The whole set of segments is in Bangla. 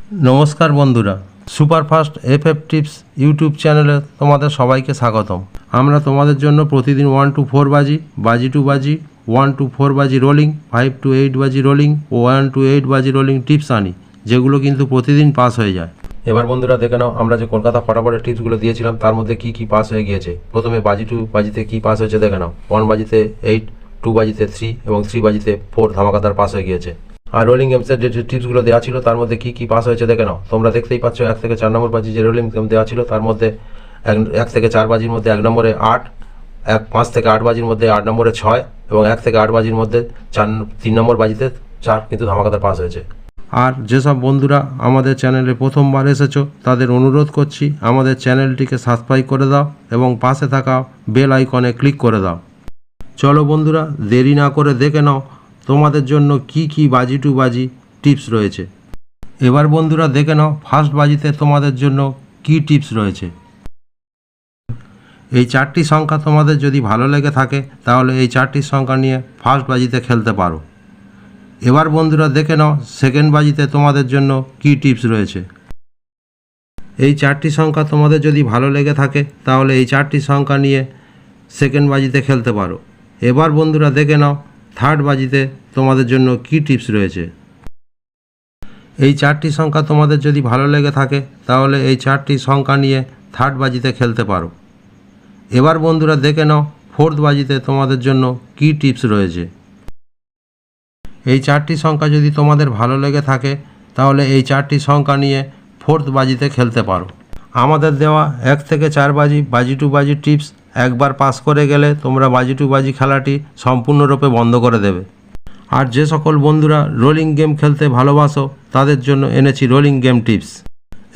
नमस्कार बंधुरा सुपारफास्ट एफएफ टिप्स यूट्यूब चैनेले तुम्हारे सबाइके स्वागतम। आमरा तुम्हादेर जन्य प्रतिदिन 1 to 4 बाजी, बाजी टू बाजी, 1 to 4 बाजी रोलिंग, 5 to 8 बाजी रोलिंग और 1 to 8 बाजी रोलिंग टिप्स आनी जेगुलो किन्तु प्रतिदिन पास हो जाए। এবার বন্ধুরা দেখে নাও আমরা যে কলকাতা ফটাফটের টিপসগুলো দিয়েছিলাম তার মধ্যে কি কি পাস হয়ে গিয়েছে। প্রথমে বাজি টু বাজিতে কি পাস হয়েছে দেখে নাও। 1 বাজিতে 8, 2 বাজিতে 3 এবং 3 বাজিতে 4 ধামাকাদার পাস হয়ে গিয়েছে। আর রোলিং গেমসের যে টিপসগুলো দেওয়া ছিল তার মধ্যে কি কি পাস হয়েছে দেখে নাও। তোমরা দেখতেই পাচ্ছ 1 থেকে 4 নম্বর বাজি যে রোলিং গেম দেওয়া ছিল তার মধ্যে 1 থেকে 4 বাজির মধ্যে 1 নম্বরে 8, 5 থেকে 8 বাজির মধ্যে 8 নম্বরে 6 এবং 1 থেকে 8 বাজির মধ্যে 3 নম্বর বাজিতে 4 কিন্তু ধামাকাদার পাস হয়েছে। আর যেসব বন্ধুরা আমাদের চ্যানেলে প্রথমবার এসেছো তাদের অনুরোধ করছি আমাদের চ্যানেলটিকে সাবস্ক্রাইব করে দাও এবং পাশে থাকা বেল আইকনে ক্লিক করে দাও। চলো বন্ধুরা দেরি না করে দেখে নাও তোমাদের জন্য কি কি বাজি টু বাজি টিপস রয়েছে। এবার বন্ধুরা দেখে নাও ফার্স্ট বাজিতে তোমাদের জন্য কি টিপস রয়েছে। এই 4টি সংখ্যা তোমাদের যদি ভালো লেগে থাকে তাহলে এই 4টি সংখ্যা নিয়ে ফার্স্ট বাজিতে খেলতে পারো। এবার বন্ধুরা দেখে নাও সেকেন্ড বাজিতে তোমাদের জন্য কি টিপস রয়েছে। এই 4টি সংখ্যা তোমাদের যদি ভালো লেগে থাকে তাহলে এই 4টি সংখ্যা নিয়ে সেকেন্ড বাজিতে খেলতে পারো। এবার বন্ধুরা দেখে নাও থার্ড বাজিতে তোমাদের জন্য কি টিপস রয়েছে। এই 4টি সংখ্যা তোমাদের যদি ভালো লেগে থাকে তাহলে এই 4টি সংখ্যা নিয়ে থার্ড বাজিতে খেলতে পারো। এবার বন্ধুরা দেখে নাও ফোর্থ বাজিতে তোমাদের জন্য কি টিপস রয়েছে। এই 4টি সংখ্যা যদি তোমাদের ভালো লেগে থাকে তাহলে এই 4টি সংখ্যা নিয়ে ফোর্থ বাজিতে খেলতে পারো। আমাদের দেওয়া 1 থেকে 4 বাজি বাজি টু বাজি টিপস একবার পাস করে গেলে তোমরা বাজি টু বাজি খেলাটি সম্পূর্ণরূপে বন্ধ করে দেবে। আর যে সকল বন্ধুরা রোলিং গেম খেলতে ভালোবাসো তাদের জন্য এনেছি রোলিং গেম টিপস।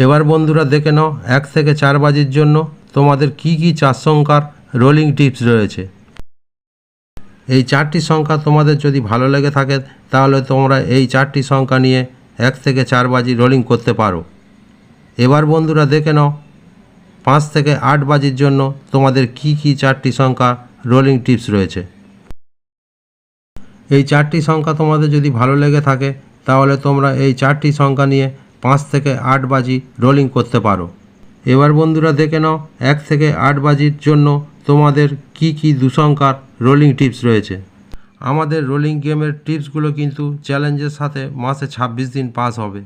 এবার বন্ধুরা দেখে নাও 1 থেকে 4 বাজির জন্য তোমাদের কি কি 4 সংখ্যার রোলিং টিপস রয়েছে। এই 4টি সংখ্যা তোমাদের যদি ভালো লেগে থাকে তাহলে তোমরা এই 4টি সংখ্যা নিয়ে 1 থেকে 4 বাজি রোলিং করতে পারো। এবার বন্ধুরা দেখে নাও 5 থেকে 8 বাজির জন্য তোমাদের কি কি 4টি সংখ্যা রোলিং টিপস রয়েছে। এই 4টি সংখ্যা তোমাদের যদি ভালো লেগে থাকে তাহলে তোমরা এই 4টি সংখ্যা নিয়ে 5 থেকে 8 বাজি রোলিং করতে পারো। এবার বন্ধুরা দেখে নাও 1 থেকে 8 বাজির জন্য তোমাদের কি কি 2 সংখ্যার রোলিং টিপস রয়েছে। আমাদের রোলিং গেমের টিপসগুলো কিন্তু চ্যালেঞ্জের সাথে মাসে 26 দিন পাস হবে।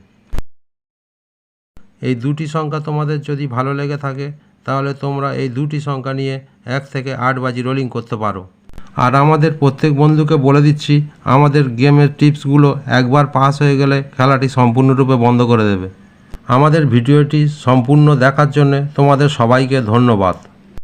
এই 2টি সংখ্যা তোমাদের যদি ভালো লেগে থাকে তাহলে তোমরা এই 2টি সংখ্যা নিয়ে 1 থেকে 8 বাজি রোলিং করতে পারো। আর আমাদের প্রত্যেক বন্ধুকে বলে দিচ্ছি আমাদের গেমের টিপসগুলো একবার পাস হয়ে গেলে খেলাটি সম্পূর্ণরূপে বন্ধ করে দেবে। আমাদের ভিডিওটি সম্পূর্ণ দেখার জন্য তোমাদের সবাইকে ধন্যবাদ।